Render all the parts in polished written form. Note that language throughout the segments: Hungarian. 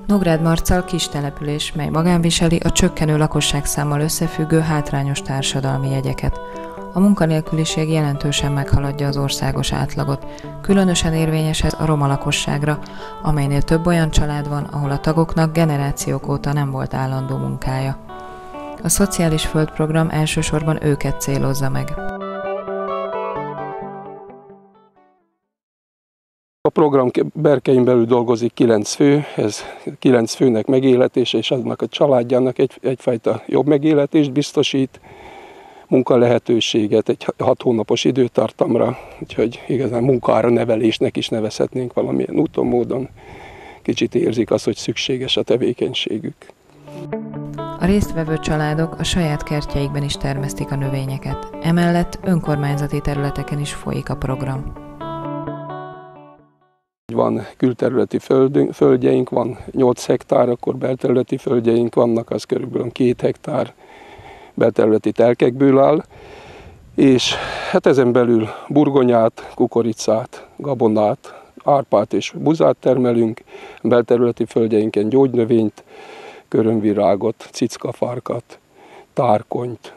Nógrád Marcal kis település, mely magán viseli a csökkenő lakosságszámmal összefüggő hátrányos társadalmi jegyeket. A munkanélküliség jelentősen meghaladja az országos átlagot, különösen érvényes ez a roma lakosságra, amelynél több olyan család van, ahol a tagoknak generációk óta nem volt állandó munkája. A Szociális Földprogram elsősorban őket célozza meg. A program berkein belül dolgozik 9 fő, ez 9 főnek megéletése és aznak a családjának egyfajta jobb megéletést biztosít, munkalehetőséget egy 6 hónapos időtartamra, úgyhogy igazán munkára nevelésnek is nevezhetnénk valamilyen úton, módon. Kicsit érzik azt, hogy szükséges a tevékenységük. A résztvevő családok a saját kertjeikben is termesztik a növényeket, emellett önkormányzati területeken is folyik a program. Van külterületi földjeink, van 8 hektár, akkor belterületi földjeink vannak, az körülbelül 2 hektár belterületi telkekből áll, és hát ezen belül burgonyát, kukoricát, gabonát, árpát és buzát termelünk, belterületi földjeinken gyógynövényt, körömvirágot, cickafarkat, tárkonyt.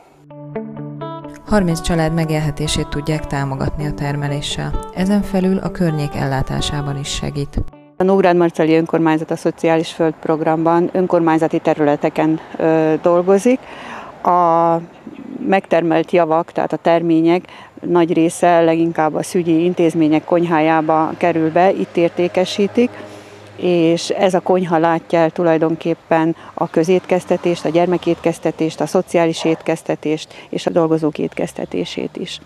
30 család megélhetését tudják támogatni a termeléssel. Ezen felül a környék ellátásában is segít. A Nógrád Marcali Önkormányzat a Szociális Földprogramban önkormányzati területeken dolgozik. A megtermelt javak, tehát a termények nagy része leginkább a szügyi intézmények konyhájába kerül be, itt értékesítik, és ez a konyha látja el tulajdonképpen a közétkeztetést, a gyermekétkeztetést, a szociális étkeztetést és a dolgozók étkeztetését is.